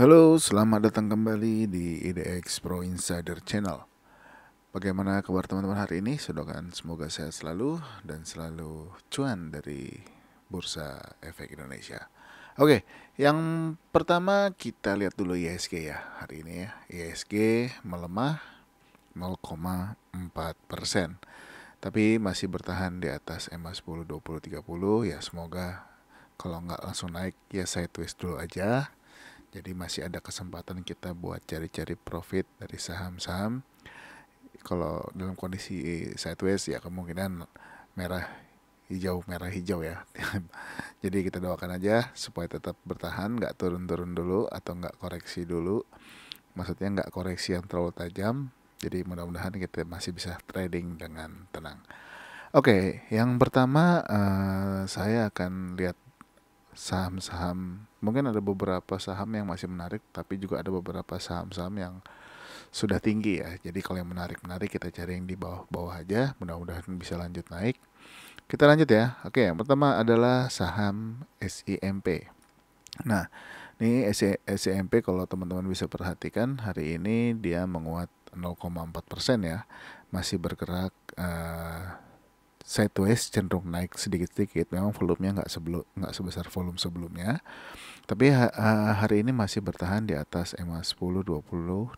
Halo, selamat datang kembali di IDX Pro Insider Channel. Bagaimana kabar teman-teman hari ini? Semoga sehat selalu dan selalu cuan dari Bursa Efek Indonesia. Oke, yang pertama kita lihat dulu IHSG ya hari ini ya. IHSG melemah 0,4%. Tapi masih bertahan di atas EMA 10, 20, 30 ya, semoga kalau nggak langsung naik ya sideways dulu aja. Jadi masih ada kesempatan kita buat cari-cari profit dari saham-saham. Kalau dalam kondisi sideways ya kemungkinan merah hijau ya. Jadi kita doakan aja supaya tetap bertahan, nggak turun-turun dulu atau nggak koreksi dulu. Maksudnya nggak koreksi yang terlalu tajam. Jadi mudah-mudahan kita masih bisa trading dengan tenang. Oke, yang pertama saya akan lihat saham-saham. Mungkin ada beberapa saham yang masih menarik, tapi juga ada beberapa saham-saham yang sudah tinggi ya. Jadi kalau yang menarik-menarik kita cari yang di bawah-bawah aja, mudah-mudahan bisa lanjut naik. Kita lanjut ya. Oke, yang pertama adalah saham SIMP. Nah, ini SIMP kalau teman-teman bisa perhatikan hari ini dia menguat 0,4% ya. Masih bergerak sideways, cenderung naik sedikit-sedikit. Memang volumenya nggak sebesar volume sebelumnya, tapi hari ini masih bertahan di atas EMA 10, 20,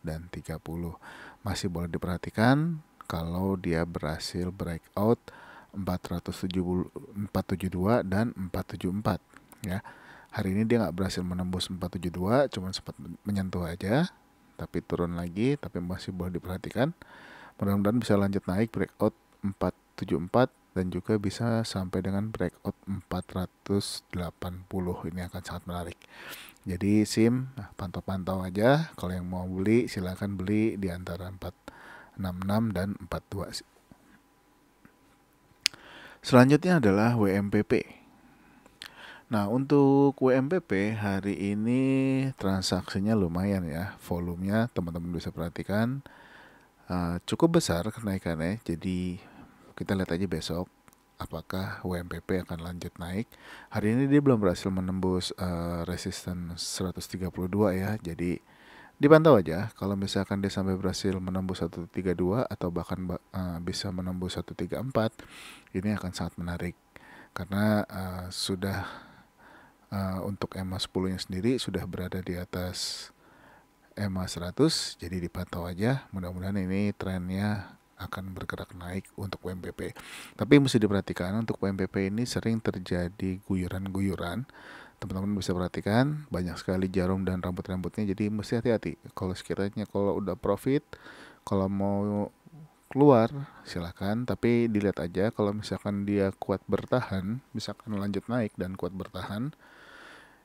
dan 30. Masih boleh diperhatikan kalau dia berhasil breakout 472 dan 474 ya. Hari ini dia nggak berhasil menembus 472, cuma sempat menyentuh aja, tapi turun lagi, tapi masih boleh diperhatikan. Mudah-mudahan bisa lanjut naik breakout 474 dan juga bisa sampai dengan breakout 480. Ini akan sangat menarik. Jadi pantau-pantau aja. Kalau yang mau beli silakan beli di antara 466 dan 42. Selanjutnya adalah WMPP. Nah, untuk WMPP hari ini transaksinya lumayan ya. Volumenya teman-teman bisa perhatikan cukup besar kenaikannya. Jadi kita lihat aja besok apakah WMPP akan lanjut naik. Hari ini dia belum berhasil menembus resistance 132 ya. Jadi dipantau aja. Kalau misalkan dia sampai berhasil menembus 132 atau bahkan bisa menembus 134, ini akan sangat menarik karena sudah untuk EMA 10-nya sendiri sudah berada di atas EMA 100, jadi dipantau aja. Mudah-mudahan ini trennya akan bergerak naik untuk WMPP. Tapi mesti diperhatikan untuk WMPP ini sering terjadi guyuran-guyuran. Teman-teman bisa perhatikan banyak sekali jarum dan rambut-rambutnya, jadi mesti hati-hati. Kalau sekiranya kalau udah profit, kalau mau keluar silahkan, tapi dilihat aja kalau misalkan dia kuat bertahan, misalkan lanjut naik dan kuat bertahan,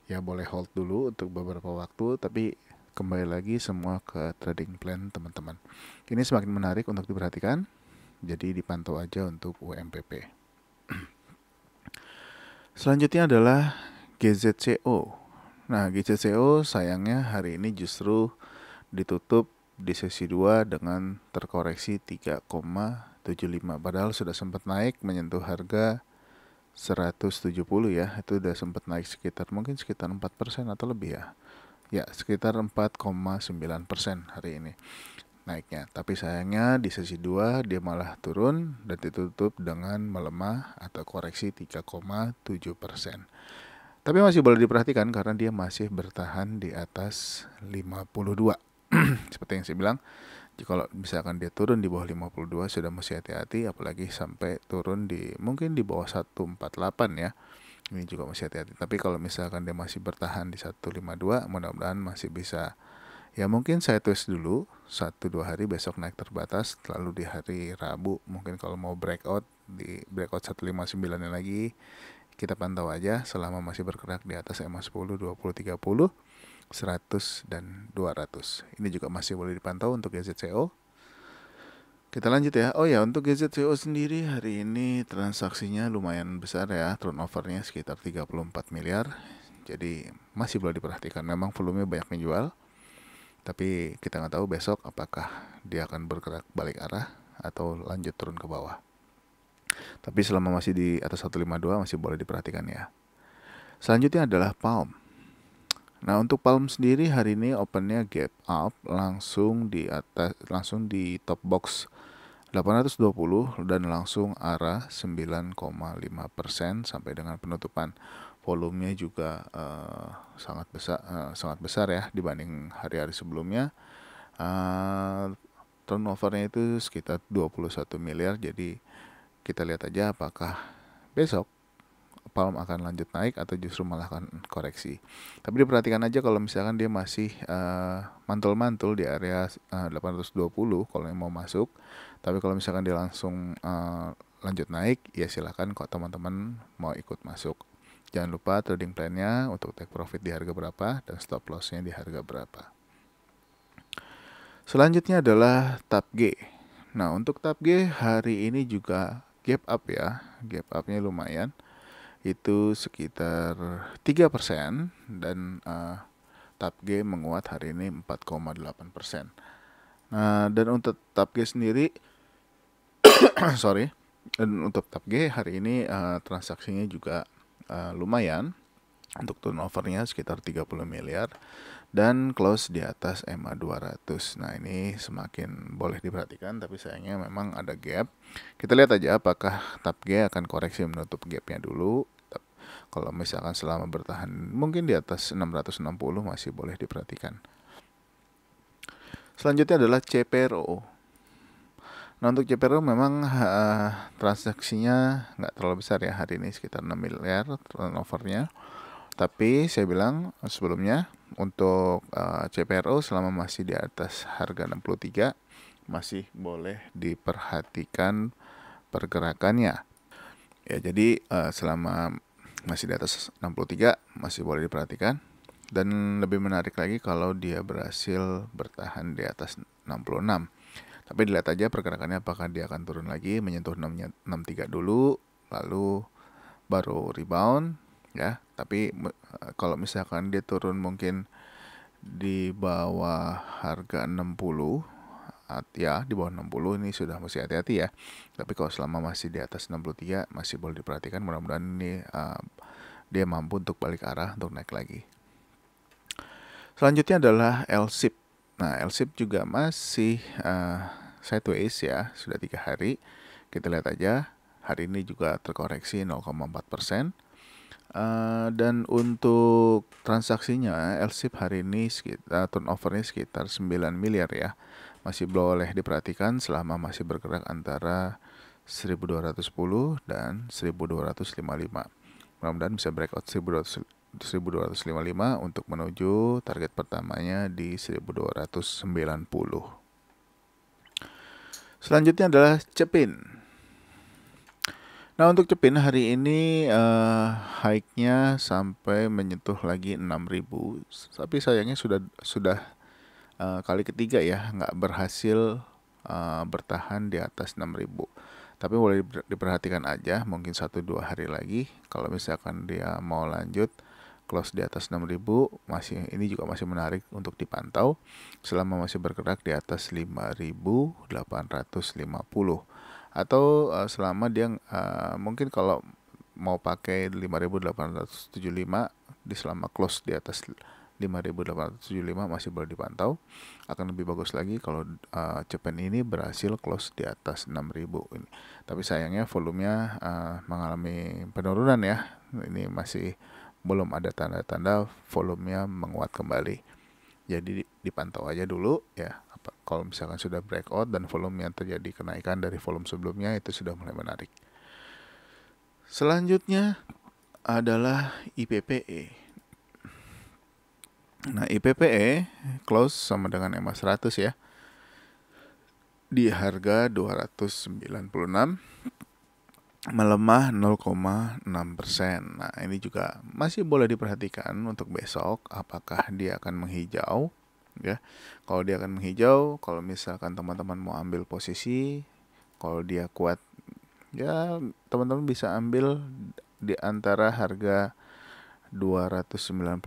ya boleh hold dulu untuk beberapa waktu, tapi kembali lagi semua ke trading plan teman-teman. Ini semakin menarik untuk diperhatikan, jadi dipantau aja untuk WMPP. Selanjutnya adalah GZCO. Nah, GZCO sayangnya hari ini justru ditutup di sesi 2 dengan terkoreksi 3,75. Padahal sudah sempat naik menyentuh harga 170 ya. Itu udah sempat naik sekitar 4% atau lebih ya. Ya, sekitar 4,9% hari ini naiknya. Tapi sayangnya di sesi 2 dia malah turun dan ditutup dengan melemah atau koreksi 3,7%. Tapi masih boleh diperhatikan karena dia masih bertahan di atas 52. Seperti yang saya bilang, kalau misalkan dia turun di bawah 52 sudah mesti hati-hati, apalagi sampai turun mungkin di bawah 148 ya. Ini juga masih hati-hati. Tapi kalau misalkan dia masih bertahan di 152, mudah-mudahan masih bisa ya, mungkin sideways dulu 1-2 hari, besok naik terbatas, lalu di hari Rabu mungkin kalau mau breakout di breakout 159 lagi, kita pantau aja selama masih bergerak di atas EMA 10, 20, 30, 100 dan 200. Ini juga masih boleh dipantau untuk GZCO. Kita lanjut ya. Oh ya, untuk GZCO sendiri hari ini transaksinya lumayan besar ya. Turnovernya sekitar 34 miliar. Jadi masih boleh diperhatikan. Memang volumenya banyak yang jual. Tapi kita nggak tahu besok apakah dia akan bergerak balik arah atau lanjut turun ke bawah. Tapi selama masih di atas 152 masih boleh diperhatikan ya. Selanjutnya adalah Palm. Nah, untuk Palm sendiri hari ini opennya gap up langsung di top box 820 dan langsung arah 9,5% sampai dengan penutupan. Volumenya juga sangat besar ya dibanding hari-hari sebelumnya. Turnovernya itu sekitar 21 miliar. Jadi kita lihat aja apakah besok Palm akan lanjut naik atau justru malah akan koreksi. Tapi diperhatikan aja kalau misalkan dia masih mantul-mantul di area 820 kalau yang mau masuk. Tapi kalau misalkan dia langsung lanjut naik, ya silakan kok teman-teman mau ikut masuk. Jangan lupa trading plan-nya untuk take profit di harga berapa dan stop loss-nya di harga berapa. Selanjutnya adalah TAPG. Nah, untuk TAPG hari ini juga gap up ya. Gap up-nya lumayan. Itu sekitar 3% dan TAPG menguat hari ini 4,8%. Nah, dan untuk TAPG sendiri sorry, dan untuk TAPG hari ini transaksinya juga lumayan. Untuk turnovernya sekitar 30 miliar dan close di atas EMA 200. Nah, ini semakin boleh diperhatikan, tapi sayangnya memang ada gap. Kita lihat aja apakah TAPG akan koreksi menutup gapnya dulu. Kalau misalkan selama bertahan mungkin di atas 660 masih boleh diperhatikan. Selanjutnya adalah CPRO. Nah, untuk CPRO memang transaksinya nggak terlalu besar ya hari ini, sekitar 6 miliar turnovernya. Tapi saya bilang sebelumnya untuk CPRO selama masih di atas harga 63 masih boleh diperhatikan pergerakannya. Ya, jadi selama masih di atas 63 masih boleh diperhatikan. Dan lebih menarik lagi kalau dia berhasil bertahan di atas 66. Tapi dilihat aja pergerakannya apakah dia akan turun lagi menyentuh 63 dulu lalu baru rebound ya. Tapi kalau misalkan dia turun mungkin di bawah harga 60 ya, di bawah 60 ini sudah mesti hati-hati ya. Tapi kalau selama masih di atas 63 masih boleh diperhatikan. Mudah-mudahan ini dia mampu untuk balik arah untuk naik lagi. Selanjutnya adalah LSIP. Nah, LSIP juga masih sideways ya, sudah 3 hari. Kita lihat aja, hari ini juga terkoreksi 0,4%. Dan untuk transaksinya LSIP hari ini sekitar turnovernya sekitar 9 miliar ya. Masih boleh diperhatikan selama masih bergerak antara 1210 dan 1255. Mudah-mudahan bisa breakout 1255 untuk menuju target pertamanya di 1290. Selanjutnya adalah Cepin. Nah, untuk Cepin hari ini high-nya sampai menyentuh lagi 6.000. Tapi sayangnya sudah kali ketiga ya nggak berhasil bertahan di atas 6.000. Tapi boleh diperhatikan aja mungkin 1-2 hari lagi kalau misalkan dia mau lanjut close di atas 6.000 ini juga masih menarik untuk dipantau selama masih bergerak di atas 5.850 atau selama dia mungkin kalau mau pakai 5.875 di selama close di atas 5.875 masih boleh dipantau. Akan lebih bagus lagi kalau Cepin ini berhasil close di atas 6.000 ini. Tapi sayangnya volumenya mengalami penurunan ya. Ini masih belum ada tanda-tanda volumenya menguat kembali. Jadi dipantau aja dulu ya. Kalau misalkan sudah breakout dan volume yang terjadi kenaikan dari volume sebelumnya itu sudah mulai menarik. Selanjutnya adalah IPPE. Nah, IPPE close sama dengan EMA 100 ya. Di harga 296 melemah 0,6%. Nah, ini juga masih boleh diperhatikan untuk besok apakah dia akan menghijau ya. Kalau dia akan menghijau, kalau misalkan teman-teman mau ambil posisi, kalau dia kuat ya teman-teman bisa ambil di antara harga 296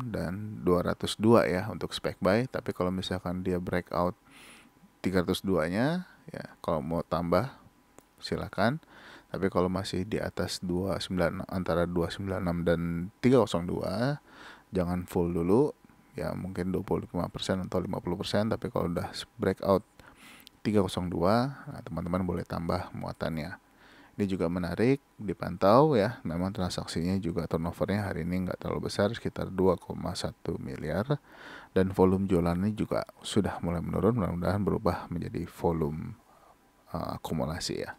dan 202 ya untuk spec buy. Tapi kalau misalkan dia breakout 302-nya ya, kalau mau tambah silakan. Tapi kalau masih di atas 29 antara 296 dan 302 jangan full dulu, ya mungkin 25% atau 50%, tapi kalau udah breakout 302, nah, teman-teman boleh tambah muatannya. Ini juga menarik dipantau ya, memang transaksinya juga turnovernya hari ini nggak terlalu besar, sekitar 2,1 miliar, dan volume jualannya juga sudah mulai menurun, mudah-mudahan berubah menjadi volume akumulasi ya.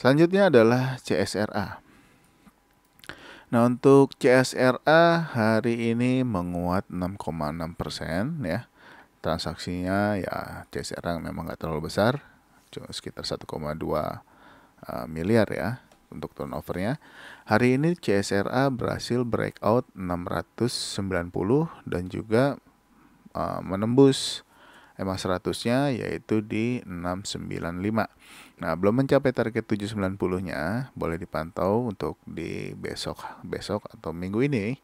Selanjutnya adalah CSRA. Nah, untuk CSRA hari ini menguat 6,6% ya. Transaksinya ya CSRA memang nggak terlalu besar, cuma sekitar 1,2 miliar ya untuk turnovernya. Hari ini CSRA berhasil breakout 690 dan juga menembus EMA 100-nya yaitu di 695. Nah, belum mencapai target 790-nya, boleh dipantau untuk di besok atau minggu ini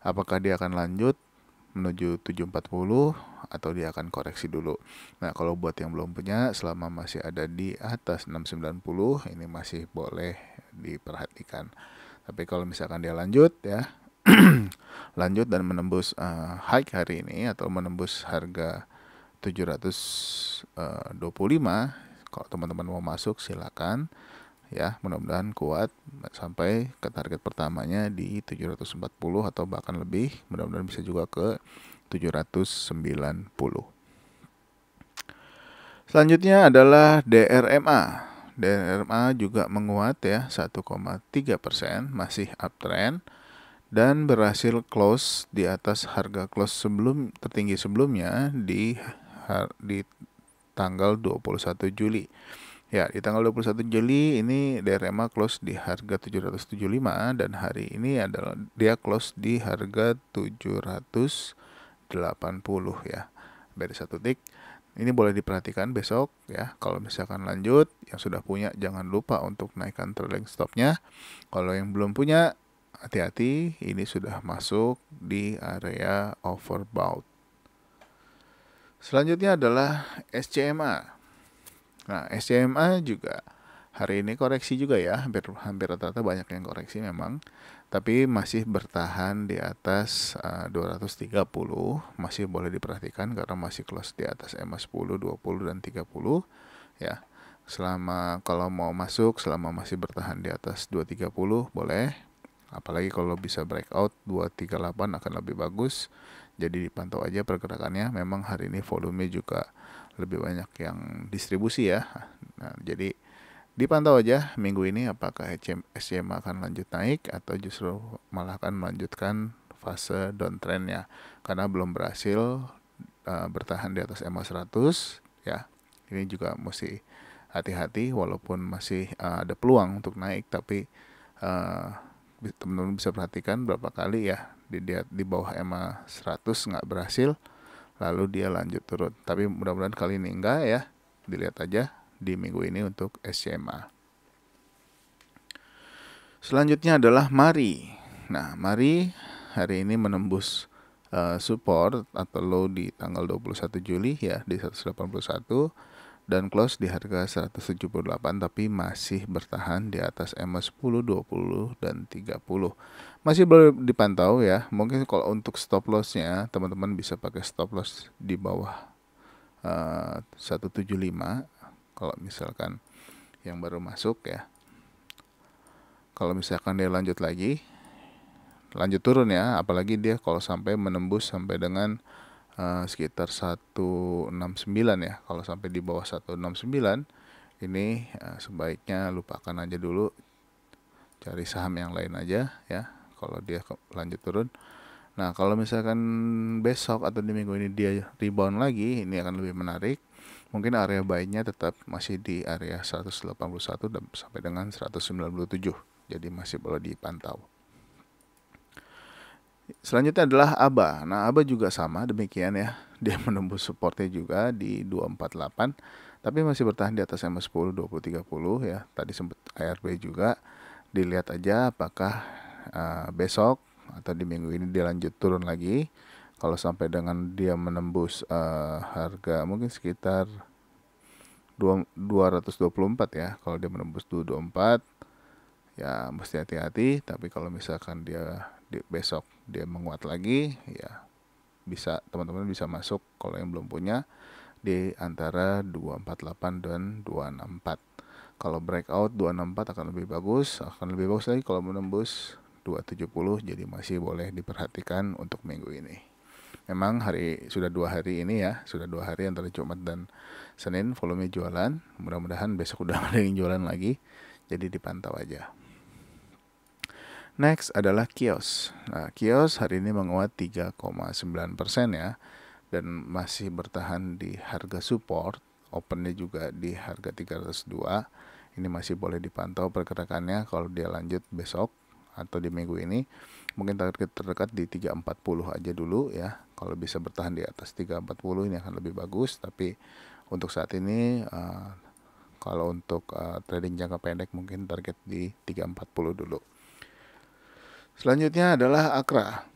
apakah dia akan lanjut menuju 740 atau dia akan koreksi dulu. Nah, kalau buat yang belum punya, selama masih ada di atas 690 ini masih boleh diperhatikan. Tapi kalau misalkan dia lanjut ya lanjut dan menembus high hari ini atau menembus harga 725, kalau teman-teman mau masuk silakan ya, mudah-mudahan kuat sampai ke target pertamanya di 740 atau bahkan lebih, mudah-mudahan bisa juga ke 790. Selanjutnya adalah DRMA. DRMA juga menguat ya 1,3%, masih uptrend dan berhasil close di atas harga close tertinggi sebelumnya di tanggal 21 Juli. Ya, di tanggal 21 Juli ini DRMA close di harga 775 dan hari ini adalah dia close di harga 780 ya. Beda 1 tick. Ini boleh diperhatikan besok ya. Kalau misalkan lanjut, yang sudah punya jangan lupa untuk naikkan trailing stopnya. Kalau yang belum punya, hati-hati, ini sudah masuk di area overbought. Selanjutnya adalah SCMA. Nah, SCMA juga hari ini koreksi juga ya, hampir rata-rata banyak yang koreksi memang, tapi masih bertahan di atas 230, masih boleh diperhatikan karena masih close di atas EMA 10, 20 dan 30 ya. Selama kalau mau masuk selama masih bertahan di atas 230 boleh. Apalagi kalau bisa breakout 238 akan lebih bagus. Jadi dipantau aja pergerakannya. Memang hari ini volume juga lebih banyak yang distribusi ya. Nah, jadi dipantau aja minggu ini apakah SCMA akan lanjut naik atau justru malah akan melanjutkan fase downtrendnya karena belum berhasil bertahan di atas EMA 100 ya. Ini juga mesti hati-hati walaupun masih ada peluang untuk naik, tapi teman-teman bisa perhatikan berapa kali ya di bawah EMA 100 nggak berhasil, lalu dia lanjut turun. Tapi mudah-mudahan kali ini enggak ya. Dilihat aja di minggu ini untuk SCMA. Selanjutnya adalah Mari. Nah, Mari hari ini menembus support atau low di tanggal 21 Juli ya di 181 dan close di harga 178, tapi masih bertahan di atas EMA 10, 20 dan 30. Masih boleh dipantau ya. Mungkin kalau untuk stop lossnya teman-teman bisa pakai stop loss di bawah 175 kalau misalkan yang baru masuk ya. Kalau misalkan dia lanjut lanjut turun ya, apalagi dia kalau sampai menembus sampai dengan sekitar 169 ya. Kalau sampai di bawah 169 ini sebaiknya lupakan aja dulu, cari saham yang lain aja ya kalau dia lanjut turun. Nah, kalau misalkan besok atau di minggu ini dia rebound lagi, ini akan lebih menarik. Mungkin area buy-nya tetap masih di area 181 dan sampai dengan 197. Jadi masih boleh dipantau. Selanjutnya adalah ABA. Nah, ABA juga sama demikian ya. Dia menembus supportnya juga di 248, tapi masih bertahan di atas EMA 10, 20, 30 ya. Tadi sempat ARB juga. Dilihat aja apakah besok atau di minggu ini dia lanjut turun lagi. Kalau sampai dengan dia menembus harga mungkin sekitar 224 ya. Kalau dia menembus 224 ya mesti hati-hati. Tapi kalau misalkan dia besok dia menguat lagi, ya bisa teman-teman bisa masuk kalau yang belum punya di antara 248 dan 264. Kalau breakout 264 akan lebih bagus lagi kalau menembus 270, jadi masih boleh diperhatikan untuk minggu ini. Memang sudah 2 hari ini ya, sudah 2 hari antara Jumat dan Senin volume jualan. Mudah-mudahan besok udah ada yang jualan lagi, jadi dipantau aja. Next adalah kios. Nah, kios hari ini menguat 3,9% ya, dan masih bertahan di harga support. Opennya juga di harga 302. Ini masih boleh dipantau pergerakannya. Kalau dia lanjut besok atau di minggu ini, mungkin target terdekat di 340 aja dulu ya. Kalau bisa bertahan di atas 340 ini akan lebih bagus. Tapi untuk saat ini kalau untuk trading jangka pendek mungkin target di 340 dulu. Selanjutnya adalah Akra.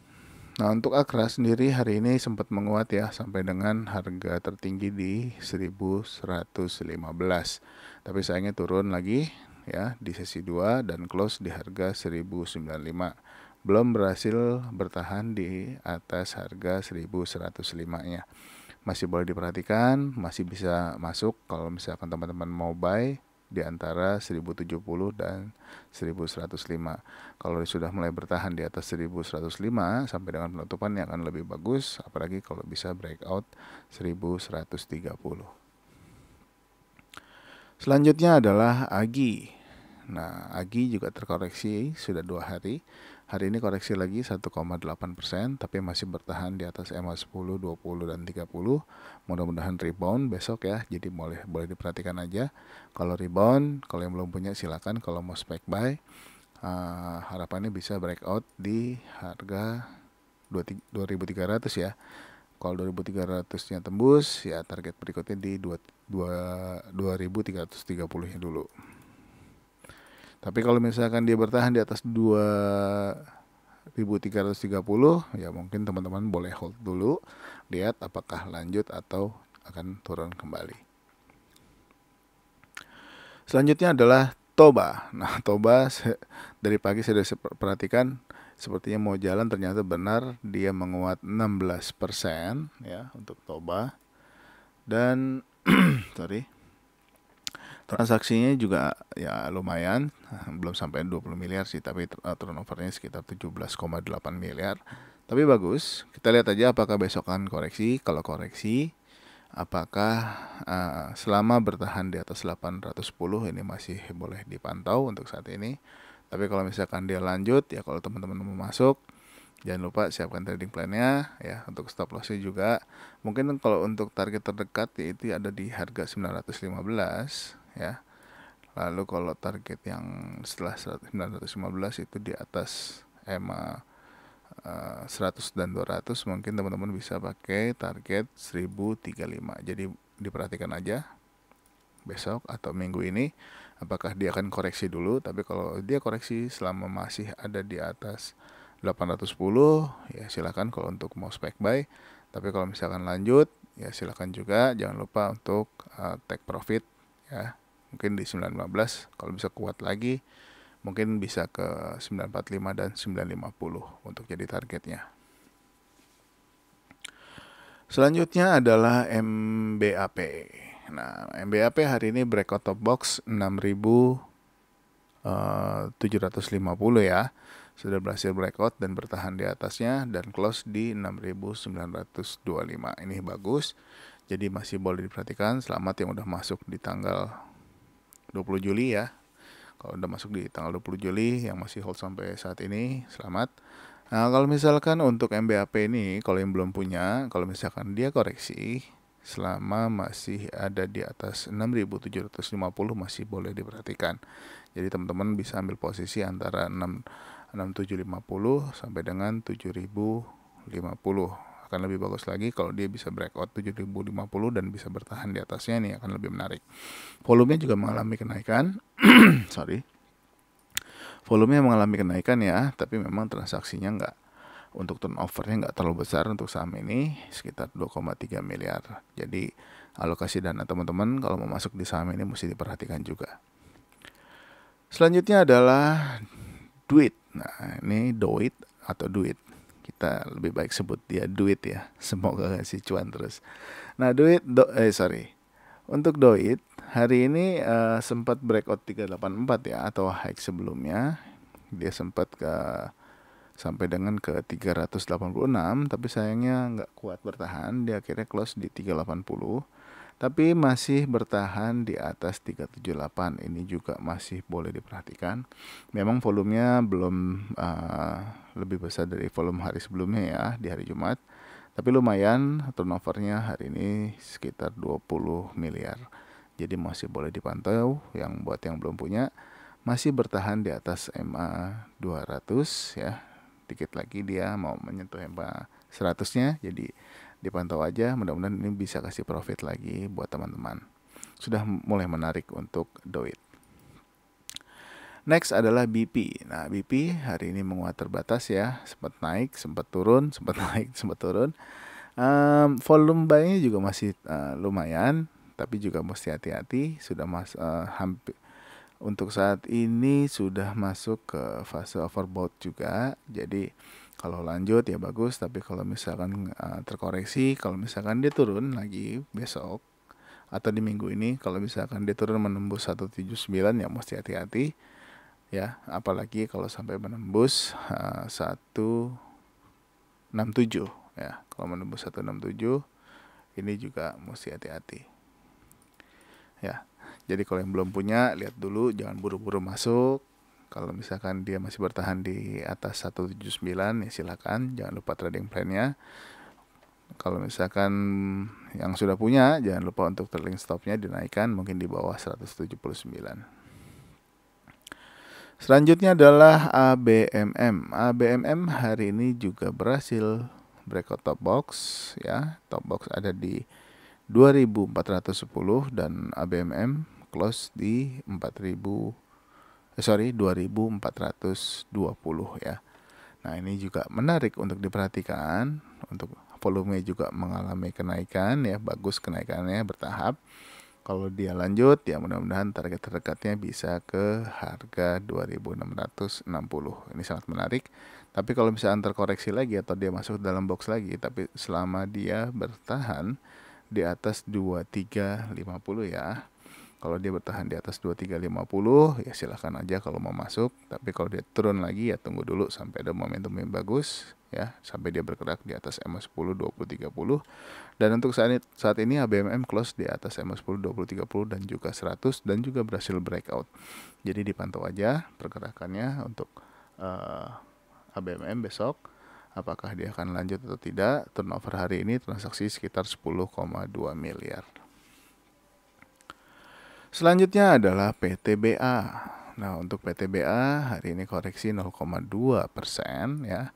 Nah, untuk Akra sendiri hari ini sempat menguat ya sampai dengan harga tertinggi di 1115. Tapi sayangnya turun lagi ya di sesi 2 dan close di harga 1095. Belum berhasil bertahan di atas harga 1105-nya. Masih boleh diperhatikan, masih bisa masuk kalau misalkan teman-teman mau buy di antara 1070 dan 1105. Kalau sudah mulai bertahan di atas 1105 sampai dengan penutupan yang akan lebih bagus, apalagi kalau bisa breakout 1130. Selanjutnya adalah AGI. Nah, AGI juga terkoreksi sudah 2 hari. Hari ini koreksi lagi 1,8%, tapi masih bertahan di atas EMA 10, 20, dan 30. Mudah-mudahan rebound besok ya, jadi boleh diperhatikan aja. Kalau rebound, kalau yang belum punya silakan. Kalau mau spec buy, harapannya bisa breakout di harga 2.300 ya. Kalau 2.300-nya tembus, ya target berikutnya di 2.330-nya dulu. Tapi kalau misalkan dia bertahan di atas 2.330, ya mungkin teman-teman boleh hold dulu, lihat apakah lanjut atau akan turun kembali. Selanjutnya adalah Toba. Nah, Toba dari pagi saya sudah perhatikan sepertinya mau jalan, ternyata benar dia menguat 16% ya untuk Toba. Dan transaksinya juga ya lumayan, belum sampai 20 miliar sih, tapi turnovernya sekitar 17,8 miliar. Tapi bagus, kita lihat aja apakah besokan koreksi. Kalau koreksi, apakah selama bertahan di atas 810 ini masih boleh dipantau untuk saat ini. Tapi kalau misalkan dia lanjut, ya kalau teman-teman mau masuk, jangan lupa siapkan trading plan-nya ya, untuk stop loss-nya juga. Mungkin kalau untuk target terdekat yaitu ada di harga 915 ya. Lalu kalau target yang setelah 915 itu di atas EMA 100 dan 200, mungkin teman-teman bisa pakai target 1035. Jadi diperhatikan aja besok atau minggu ini apakah dia akan koreksi dulu. Tapi kalau dia koreksi selama masih ada di atas 810, ya silakan kalau untuk mau spec buy. Tapi kalau misalkan lanjut, ya silakan juga, jangan lupa untuk take profit ya. Mungkin di 915, kalau bisa kuat lagi mungkin bisa ke 945 dan 950 untuk jadi targetnya. Selanjutnya adalah MBAP. Nah, MBAP hari ini breakout top box 6.750 ya. Sudah berhasil breakout dan bertahan di atasnya dan close di 6.925. Ini bagus. Jadi masih boleh diperhatikan. Selamat yang udah masuk di tanggal 20 Juli ya. Kalau udah masuk di tanggal 20 Juli yang masih hold sampai saat ini, selamat. Nah, kalau misalkan untuk MBAP ini, kalau yang belum punya, kalau misalkan dia koreksi selama masih ada di atas 6.750 masih boleh diperhatikan. Jadi teman-teman bisa ambil posisi antara 6.750 sampai dengan 7.050. Akan lebih bagus lagi kalau dia bisa breakout 7.050 dan bisa bertahan di atasnya, nih akan lebih menarik. Volumenya juga mengalami kenaikan. Volumenya mengalami kenaikan ya, tapi memang transaksinya untuk turnovernya nggak terlalu besar untuk saham ini, sekitar 2,3 miliar. Jadi alokasi dana teman-teman kalau mau masuk di saham ini mesti diperhatikan juga. Selanjutnya adalah Duit. Nah, ini Duit atau duit. Kita lebih baik sebut dia duit ya. Semoga ngasih cuan terus. Nah, untuk Doit hari ini sempat breakout 384 ya, atau high sebelumnya. Dia sempat sampai dengan ke 386, tapi sayangnya nggak kuat bertahan. Dia akhirnya close di 380. Tapi masih bertahan di atas 378. Ini juga masih boleh diperhatikan. Memang volumenya belum lebih besar dari volume hari sebelumnya ya, di hari Jumat. Tapi lumayan, turnovernya hari ini sekitar 20 miliar. Jadi masih boleh dipantau. Buat yang belum punya, masih bertahan di atas MA 200 ya. Dikit lagi dia mau menyentuh MA 100-nya. Jadi dipantau aja, mudah-mudahan ini bisa kasih profit lagi buat teman-teman. Sudah mulai menarik untuk Doit. Next adalah BP. Nah, BP hari ini menguat terbatas ya, sempat naik, sempat turun, sempat naik, sempat turun. Volume buy-nya juga masih lumayan, tapi juga mesti hati-hati. Sudah hampir untuk saat ini sudah masuk ke fase overbought juga. Jadi kalau lanjut ya bagus, tapi kalau misalkan terkoreksi, kalau misalkan dia turun lagi besok atau di minggu ini, kalau misalkan dia turun menembus 179 ya mesti hati-hati ya, apalagi kalau sampai menembus 167 ya. Kalau menembus 167 ini juga mesti hati-hati ya. Jadi kalau yang belum punya, lihat dulu, jangan buru-buru masuk. Kalau misalkan dia masih bertahan di atas 179 ya silakan, jangan lupa trading plan-nya. Kalau misalkan yang sudah punya, jangan lupa untuk trailing stop-nya dinaikkan mungkin di bawah 179. Selanjutnya adalah ABMM. ABMM hari ini juga berhasil breakout top box ya. Top box ada di 2410 dan ABMM close di 2420 ya. Nah, ini juga menarik untuk diperhatikan. Untuk volume juga mengalami kenaikan ya, bagus kenaikannya bertahap. Kalau dia lanjut ya mudah-mudahan target terdekatnya bisa ke harga 2660. Ini sangat menarik. Tapi kalau misalnya terkoreksi lagi atau dia masuk dalam box lagi, tapi selama dia bertahan di atas 2350 ya. Kalau dia bertahan di atas 2350 ya silahkan aja kalau mau masuk. Tapi kalau dia turun lagi ya tunggu dulu sampai ada momentum yang bagus ya, sampai dia bergerak di atas MA10 20 30. Dan untuk saat ini ABMM close di atas MA10 20 30 dan juga 100 dan juga berhasil breakout. Jadi dipantau aja pergerakannya untuk ABMM besok. Apakah dia akan lanjut atau tidak. Turnover hari ini transaksi sekitar 10,2 miliar. Selanjutnya adalah PTBA. Nah, untuk PTBA hari ini koreksi 0,2% ya.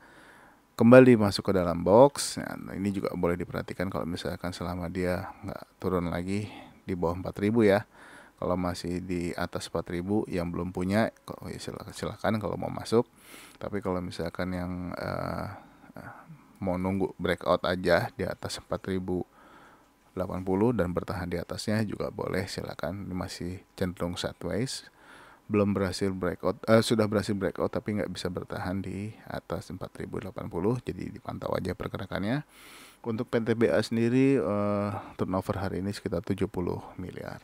Kembali masuk ke dalam box. Nah, ini juga boleh diperhatikan kalau misalkan selama dia nggak turun lagi di bawah 4.000 ya. Kalau masih di atas 4.000 yang belum punya, ya silakan kalau mau masuk. Tapi kalau misalkan yang mau nunggu breakout aja di atas 4.080 dan bertahan di atasnya juga boleh, silakan. Ini masih cenderung sideways, belum berhasil breakout, sudah berhasil breakout tapi nggak bisa bertahan di atas 4.080, jadi dipantau aja pergerakannya. Untuk PTBA sendiri turnover hari ini sekitar 70 miliar.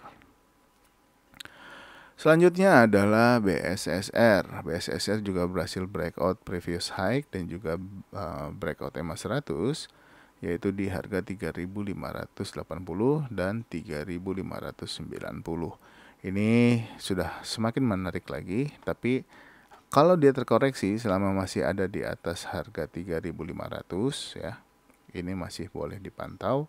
Selanjutnya adalah BSSR. BSSR juga berhasil breakout previous high dan juga breakout MA 100, yaitu di harga 3.580 dan 3.590. Ini sudah semakin menarik lagi, tapi kalau dia terkoreksi selama masih ada di atas harga 3.500 ya, ini masih boleh dipantau.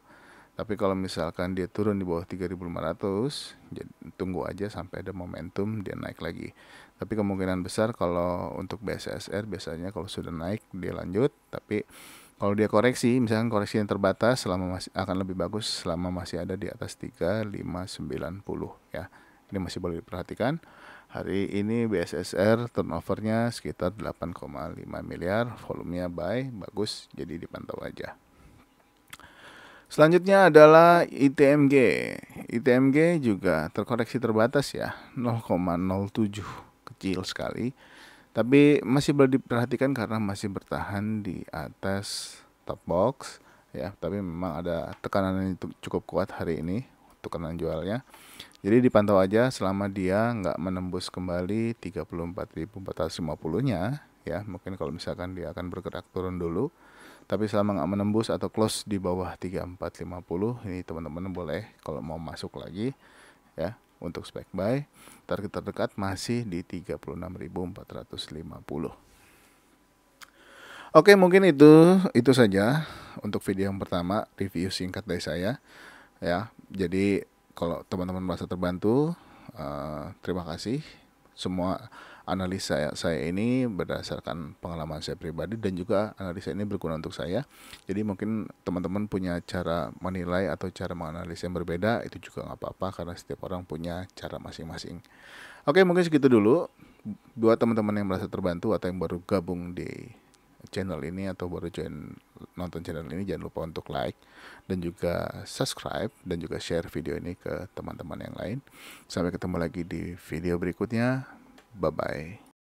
Tapi kalau misalkan dia turun di bawah 3.500, tunggu aja sampai ada momentum dia naik lagi. Tapi kemungkinan besar kalau untuk BSSR biasanya kalau sudah naik dia lanjut. Tapi kalau dia koreksi, misalkan koreksi yang terbatas selama masih akan lebih bagus selama masih ada di atas 3.590 ya. Ini masih boleh diperhatikan. Hari ini BSSR turnovernya sekitar 8,5 miliar, volumenya buy, bagus, jadi dipantau aja. Selanjutnya adalah ITMG. ITMG juga terkoreksi terbatas ya, 0,07, kecil sekali. Tapi masih boleh diperhatikan karena masih bertahan di atas top box ya, tapi memang ada tekanan yang cukup kuat hari ini, tekanan jualnya. Jadi dipantau aja selama dia nggak menembus kembali 34.450-nya ya. Mungkin kalau misalkan dia akan bergerak turun dulu. Tapi selama nggak menembus atau close di bawah 3450, ini teman-teman boleh kalau mau masuk lagi ya untuk spek buy. Target terdekat masih di 36.450. Oke, mungkin itu saja untuk video yang pertama, review singkat dari saya ya. Jadi kalau teman-teman merasa terbantu, terima kasih. Semua analisa saya ini berdasarkan pengalaman saya pribadi dan juga analisa ini berguna untuk saya. Jadi mungkin teman-teman punya cara menilai atau cara menganalisa yang berbeda, itu juga nggak apa-apa karena setiap orang punya cara masing-masing. Oke, mungkin segitu dulu. Buat teman-teman yang merasa terbantu atau yang baru gabung di channel ini atau baru nonton channel ini, jangan lupa untuk like dan juga subscribe dan juga share video ini ke teman-teman yang lain. Sampai ketemu lagi di video berikutnya. Bye bye.